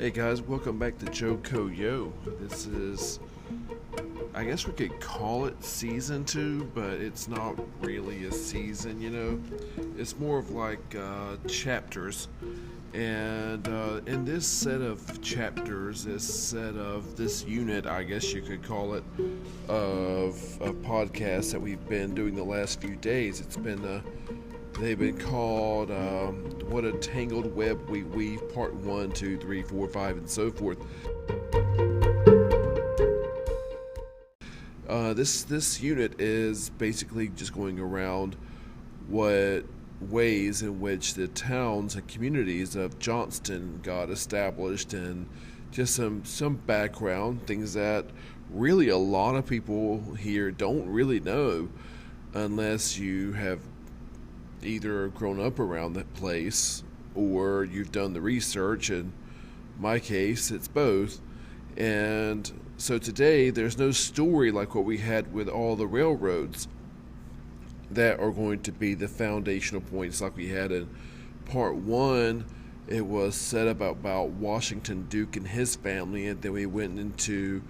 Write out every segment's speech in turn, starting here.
Hey guys, welcome back to Joe Yo. This is, I guess we could call it season 2, but it's not really a season, It's more of like chapters. And in this set of chapters, this unit, I guess you could call it, of podcasts that we've been doing the last few days, they've been called What a Tangled Web We Weave, Part 1, 2, 3, 4, 5, and so forth. This unit is basically just going around what ways in which the towns and communities of Johnston got established, and just some background, things that really a lot of people here don't really know unless you have either grown up around that place or you've done the research. In my case, it's both. And so today there's no story like what we had with all the railroads that are going to be the foundational points like we had in part 1. It was set up about Washington Duke and his family, and then we went into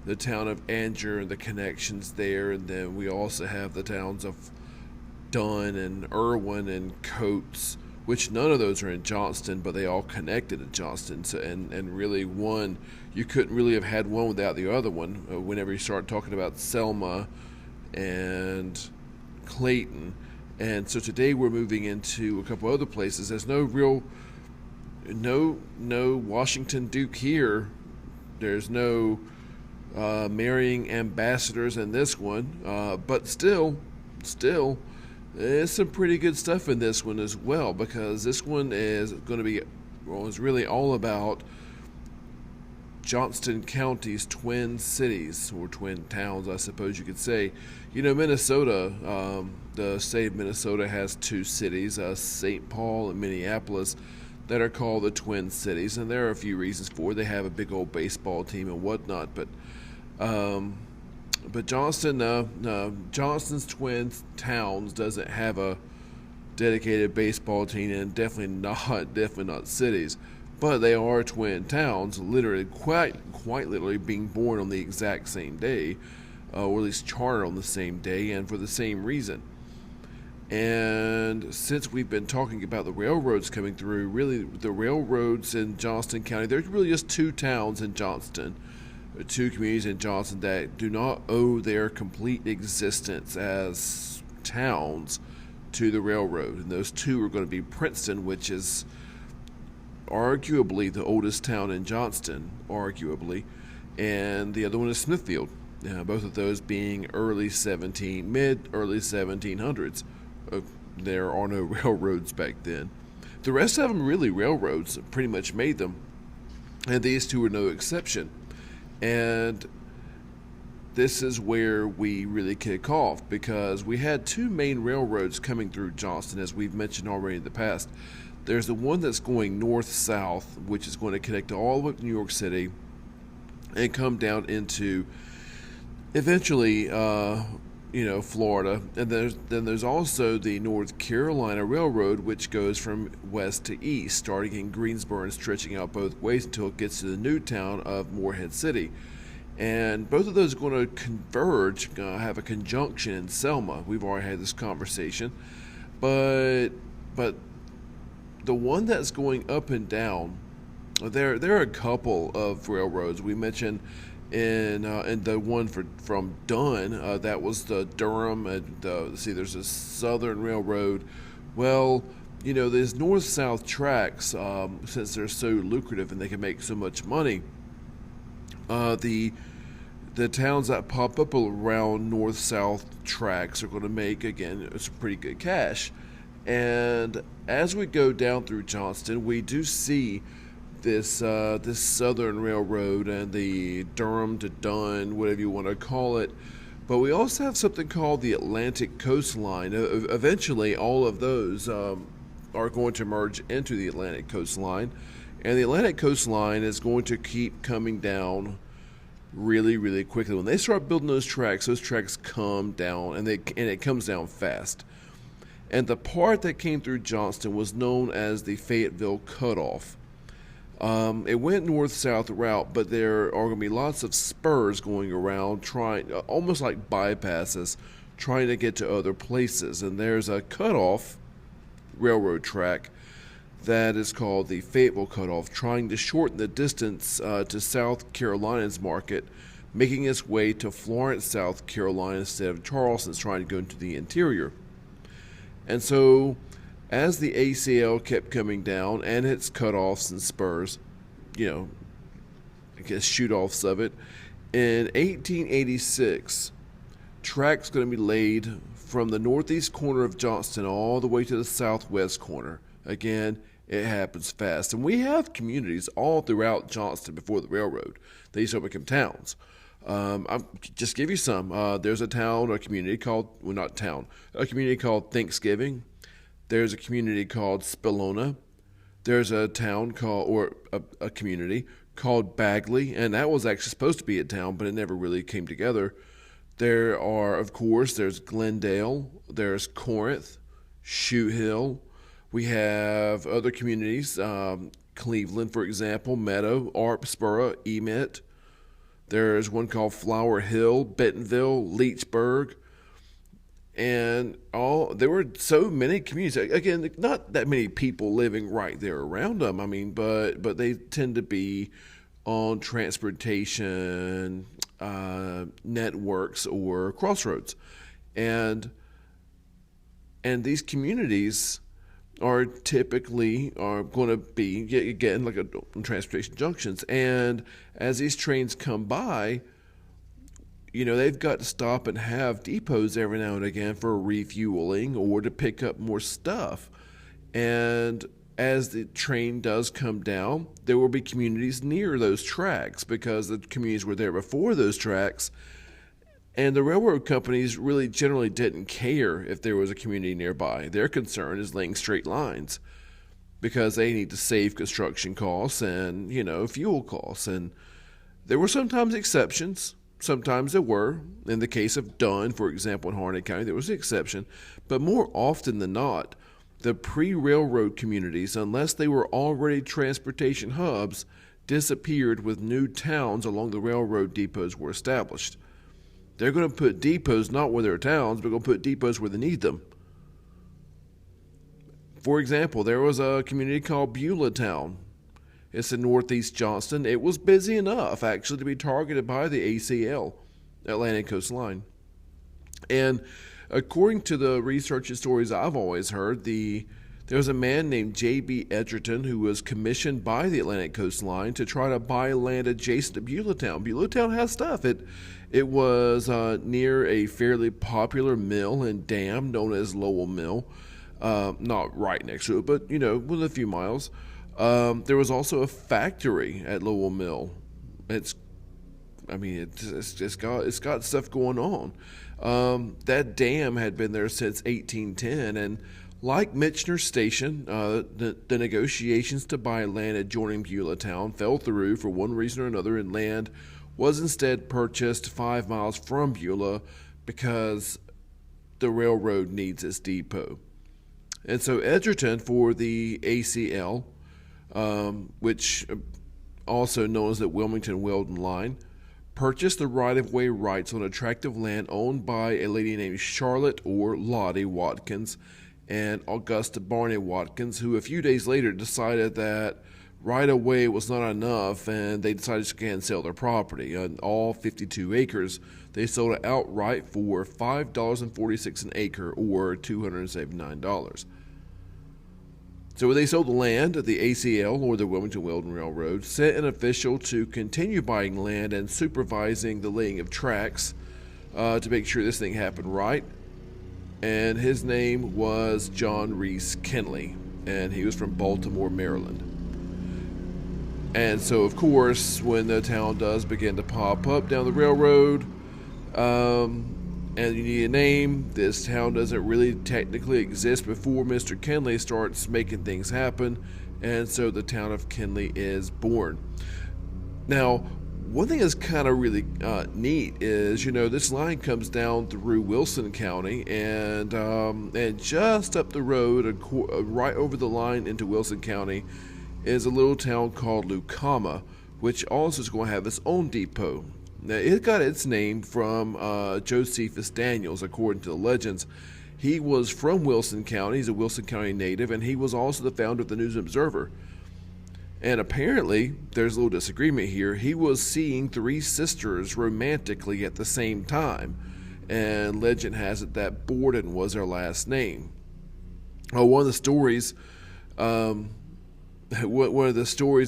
the town of Anger and the connections there, and then we also have the towns of Dunn and Irwin and Coates, which none of those are in Johnston, but they all connected in Johnston. So, and really one, you couldn't really have had one without the other one. Whenever you start talking about Selma and Clayton. And so today we're moving into a couple other places. There's no Washington Duke here. There's no marrying ambassadors in this one, but still there's some pretty good stuff in this one as well, because this one is going to be, is really all about Johnston County's twin cities, or twin towns, I suppose you could say. Minnesota, the state of Minnesota has two cities, St. Paul and Minneapolis, that are called the Twin Cities, and there are a few reasons for it. They have a big old baseball team and whatnot, but Johnston's twin towns doesn't have a dedicated baseball team, and definitely not cities. But they are twin towns, literally, quite literally being born on the exact same day, or at least chartered on the same day, and for the same reason. And since we've been talking about the railroads coming through, really the railroads in Johnston County, there's really just two towns in Johnston, two communities in Johnston that do not owe their complete existence as towns to the railroad. And those two are going to be Princeton, which is arguably the oldest town in Johnston, and the other one is Smithfield. Both of those being mid-early 1700s. There are no railroads back then. The rest of them really railroads pretty much made them, and these two are no exception. And this is where we really kick off, because we had two main railroads coming through Johnston, as we've mentioned already in the past. There's the one that's going north-south, which is going to connect all the way to New York City and come down into eventually, Florida. And then there's also the North Carolina Railroad, which goes from west to east, starting in Greensboro and stretching out both ways until it gets to the new town of Morehead City. And both of those are going to converge, have a conjunction in Selma. We've already had this conversation. But the one that's going up and down, there are a couple of railroads. We mentioned in the one from Dunn, that was the Durham. There's a Southern Railroad. Well, these north-south tracks, since they're so lucrative and they can make so much money, the towns that pop up around north-south tracks are going to make, again, some pretty good cash. And as we go down through Johnston, we do see this Southern Railroad and the Durham to Dunn, whatever you want to call it. But we also have something called the Atlantic Coastline. Eventually, all of those are going to merge into the Atlantic Coastline. And the Atlantic Coastline is going to keep coming down really, really quickly. When they start building those tracks come down, and it comes down fast. And the part that came through Johnston was known as the Fayetteville Cutoff. It went north-south route, but there are going to be lots of spurs going around, trying almost like bypasses, trying to get to other places. And there's a cutoff railroad track that is called the Fayetteville Cutoff, trying to shorten the distance to South Carolina's market, making its way to Florence, South Carolina, instead of Charleston, trying to go into the interior. And so, as the ACL kept coming down and its cutoffs and spurs, I guess shoot-offs of it, in 1886, tracks going to be laid from the northeast corner of Johnston all the way to the southwest corner. Again, it happens fast. And we have communities all throughout Johnston before the railroad. They used to become towns. I'll just give you some. There's a community called Thanksgiving. There's a community called Spelona. There's a town called, a community called Bagley, and that was actually supposed to be a town, but it never really came together. There's Glendale, there's Corinth, Shoot Hill. We have other communities, Cleveland, for example, Meadow, Arpsboro, Emmet. There's one called Flower Hill, Bentonville, Leechburg. And there were so many communities. Again, not that many people living right there around them. I mean, but they tend to be on transportation networks or crossroads, and these communities are typically going to be again like transportation junctions. And as these trains come by, they've got to stop and have depots every now and again for refueling or to pick up more stuff. And as the train does come down, there will be communities near those tracks because the communities were there before those tracks. And the railroad companies really generally didn't care if there was a community nearby. Their concern is laying straight lines because they need to save construction costs and, fuel costs. And there were sometimes exceptions. Sometimes there were. In the case of Dunn, for example, in Harnett County, there was an exception. But more often than not, the pre-railroad communities, unless they were already transportation hubs, disappeared with new towns along the railroad depots were established. They're going to put depots not where there are towns, but going to put depots where they need them. For example, there was a community called Beulah Town. It's in northeast Johnston. It was busy enough, actually, to be targeted by the ACL, Atlantic Coast Line. And according to the research and stories I've always heard, there was a man named J.B. Edgerton who was commissioned by the Atlantic Coast Line to try to buy land adjacent to Beulah Town. Beulah Town has stuff. It was near a fairly popular mill and dam known as Lowell Mill. Not right next to it, but, within a few miles. There was also a factory at Lowell Mill. It's got stuff going on. That dam had been there since 1810, and like Mitchner Station, the negotiations to buy land adjoining Beulah Town fell through for one reason or another, and land was instead purchased 5 miles from Beulah because the railroad needs its depot. And so Edgerton, for the ACL, which also known as the Wilmington-Weldon Line, purchased the right-of-way rights on a tract of land owned by a lady named Charlotte or Lottie Watkins and Augusta Barney Watkins, who a few days later decided that right-of-way was not enough, and they decided to go ahead and sell their property. On all 52 acres, they sold it outright for $5.46 an acre, or $279. So when they sold the land, the ACL, or the Wilmington-Weldon Railroad, sent an official to continue buying land and supervising the laying of tracks to make sure this thing happened right. And his name was John Reese Kenly, and he was from Baltimore, Maryland. And so, of course, when the town does begin to pop up down the railroad, and you need a name, this town doesn't really technically exist before Mr. Kenly starts making things happen, and so the town of Kenly is born. Now, one thing that's kind of really neat is, this line comes down through Wilson County, and just up the road, right over the line into Wilson County, is a little town called Lucama, which also is going to have its own depot. Now, it got its name from Josephus Daniels, according to the legends. He was from Wilson County. He's a Wilson County native, and he was also the founder of the News Observer. And apparently, there's a little disagreement here. He was seeing three sisters romantically at the same time. And legend has it that Borden was their last name. One of the stories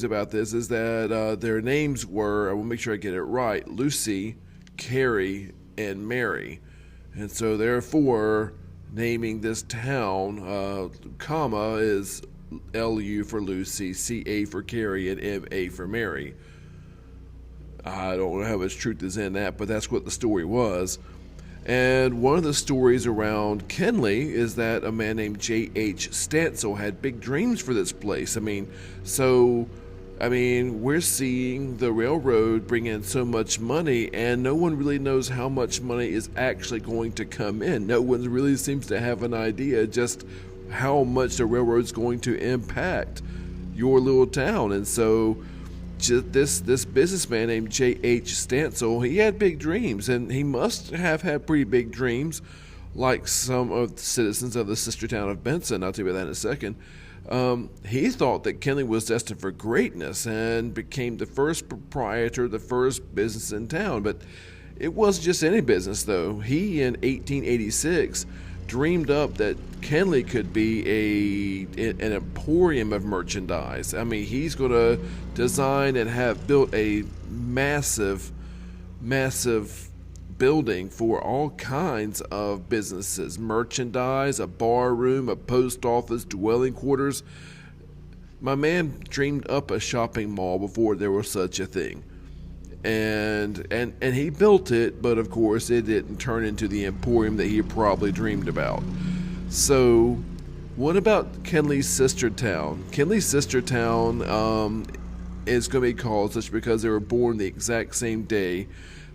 about this is that their names were, I will make sure I get it right, Lucy, Carrie, and Mary. And so therefore, naming this town, comma, is L-U for Lucy, C-A for Carrie, and M-A for Mary. I don't know how much truth is in that, but that's what the story was. And one of the stories around Kenly is that a man named J.H. Stansel had big dreams for this place. We're seeing the railroad bring in so much money, and no one really knows how much money is actually going to come in. No one really seems to have an idea just how much the railroad's going to impact your little town. And so this businessman named J.H. Stansel, he had big dreams, and he must have had pretty big dreams like some of the citizens of the sister town of Benson. I'll tell you about that in a second. He thought that Kenly was destined for greatness and became the first proprietor, the first business in town. But it wasn't just any business, though. He, in 1886, dreamed up that Kenly could be an emporium of merchandise. He's going to design and have built a massive building for all kinds of businesses, merchandise, a bar room, a post office, dwelling quarters. My man dreamed up a shopping mall before there was such a thing. And he built it, but of course it didn't turn into the emporium that he probably dreamed about. So, what about Kenly's sister town? Kenly's sister town is going to be called such because they were born the exact same day.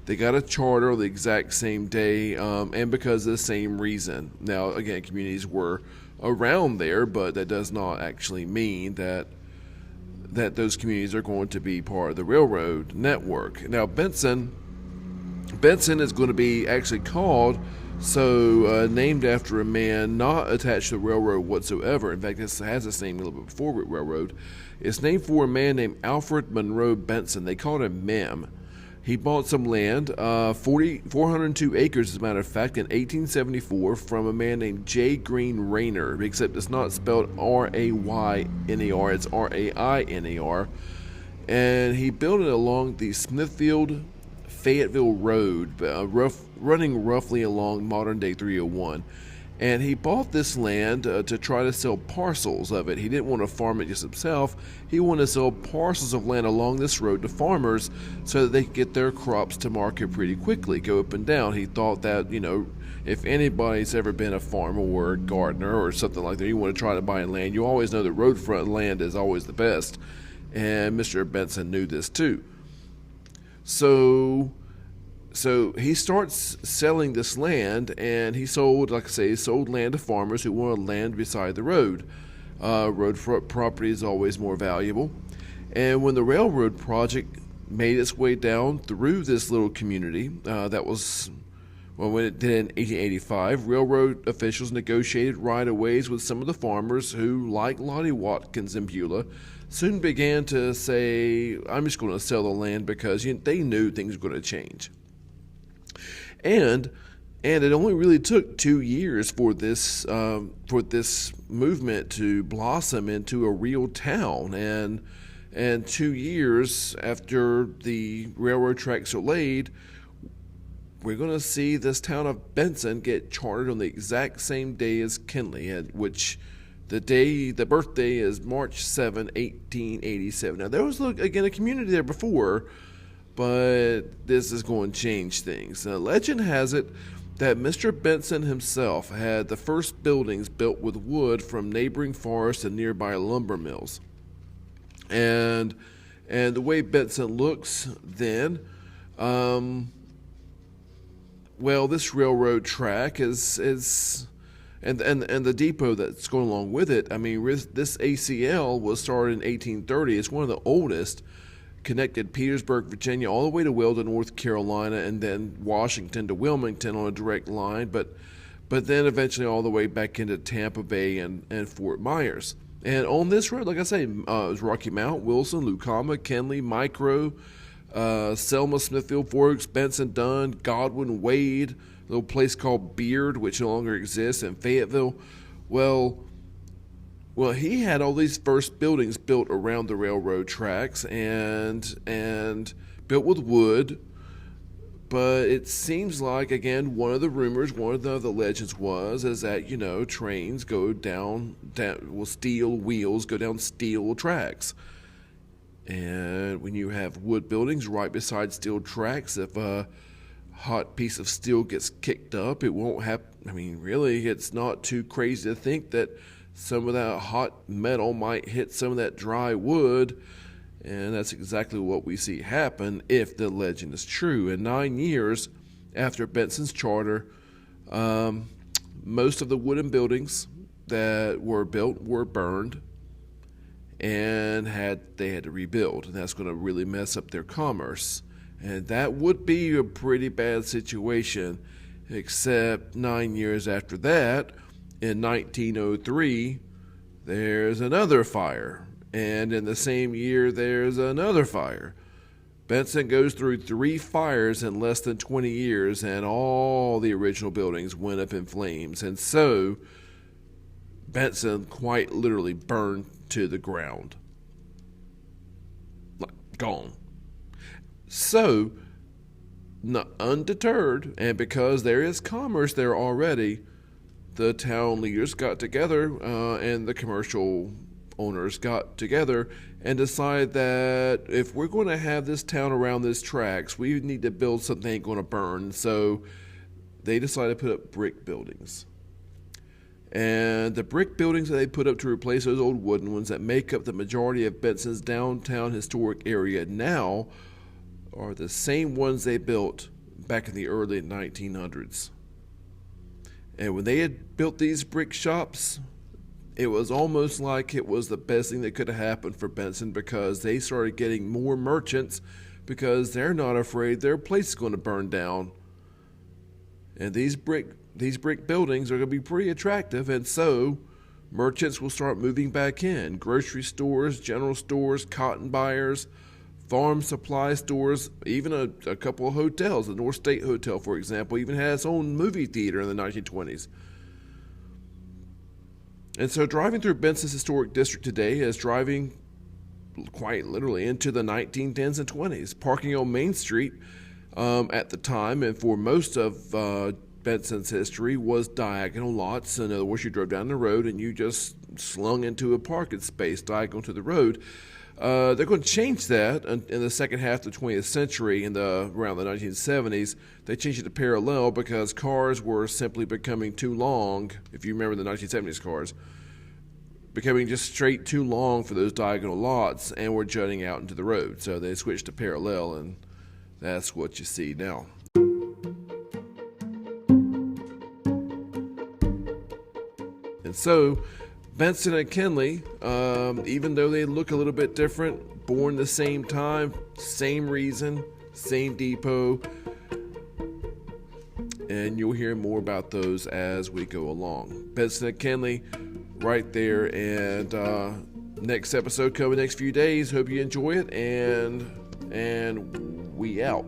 They got a charter the exact same day, and because of the same reason. Now, again, communities were around there, but that does not actually mean that those communities are going to be part of the railroad network. Now, Benson is going to be actually called named after a man not attached to the railroad whatsoever. In fact, this has its name a little bit before railroad. It's named for a man named Alfred Monroe Benson. They called him Mem. He bought some land, 402 acres, as a matter of fact, in 1874 from a man named J. Green Rayner, except it's not spelled R-A-Y-N-E-R, it's R-A-I-N-E-R. And he built it along the Smithfield-Fayetteville Road, running roughly along modern-day 301. And he bought this land to try to sell parcels of it. He didn't want to farm it just himself. He wanted to sell parcels of land along this road to farmers so that they could get their crops to market pretty quickly, go up and down. He thought that, if anybody's ever been a farmer or a gardener or something like that, you want to try to buy land, you always know the roadfront land is always the best. And Mr. Benson knew this too. So he starts selling this land, and he sold land to farmers who wanted land beside the road. Roadfront property is always more valuable. And when the railroad project made its way down through this little community, when it did in 1885, railroad officials negotiated right-of-ways with some of the farmers who, like Lottie Watkins and Beulah, soon began to say, I'm just going to sell the land because they knew things were going to change. And it only really took 2 years for this movement to blossom into a real town. And 2 years after the railroad tracks are laid, we're going to see this town of Benson get chartered on the exact same day as Kenly, which the birthday is March 7, 1887. Now, there was, again, a community there before, but this is going to change things. Now, legend has it that Mr. Benson himself had the first buildings built with wood from neighboring forests and nearby lumber mills. And the way Benson looks then, this railroad track is and the depot that's going along with it. I mean, this ACL was started in 1830. It's one of the oldest. Connected Petersburg, Virginia, all the way to Weldon, North Carolina, and then Washington to Wilmington on a direct line, but then eventually all the way back into Tampa Bay and Fort Myers. And on this road, like I say, it was Rocky Mount, Wilson, Lucama, Kenly, Micro, Selma, Smithfield, Forks, Benson, Dunn, Godwin, Wade, a little place called Beard, which no longer exists, in Fayetteville. Well, he had all these first buildings built around the railroad tracks and built with wood. But it seems like, again, one of the legends is that, trains go down steel wheels go down steel tracks. And when you have wood buildings right beside steel tracks, if a hot piece of steel gets kicked up, it won't happen. I mean, really, it's not too crazy to think that some of that hot metal might hit some of that dry wood, and that's exactly what we see happen if the legend is true. And 9 years after Benson's charter, most of the wooden buildings that were built were burned, and they had to rebuild, and that's going to really mess up their commerce. And that would be a pretty bad situation, except 9 years after that, in 1903, there's another fire. And in the same year, there's another fire. Benson goes through 3 fires in less than 20 years, and all the original buildings went up in flames. And so, Benson quite literally burned to the ground. Like, gone. So, not undeterred, and because there is commerce there already, the town leaders got together and the commercial owners got together and decided that if we're going to have this town around these tracks, we need to build something that ain't going to burn. So they decided to put up brick buildings. And the brick buildings that they put up to replace those old wooden ones that make up the majority of Benson's downtown historic area now are the same ones they built back in the early 1900s. And when they had built these brick shops, it was almost like it was the best thing that could have happened for Benson, because they started getting more merchants because they're not afraid their place is going to burn down. And these brick buildings are going to be pretty attractive, and so merchants will start moving back in. Grocery stores, general stores, cotton buyers, farm supply stores, even a couple of hotels. The North State Hotel, for example, even had its own movie theater in the 1920s. And so driving through Benson's historic district today is driving quite literally into the 1910s and 20s. Parking on Main Street at the time, and for most of Benson's history, was diagonal lots. In other words, you drove down the road and you just slung into a parking space diagonal to the road. They're going to change that in the second half of the 20th century. Around the 1970s, they changed it to parallel because cars were simply becoming too long. If you remember the 1970s cars, becoming just straight too long for those diagonal lots, and were jutting out into the road. So they switched to parallel, and that's what you see now. And so Benson and Kenly, even though they look a little bit different, born the same time, same reason, same depot, and you'll hear more about those as we go along. Benson and Kenly, right there, and next episode coming next few days. Hope you enjoy it, and we out.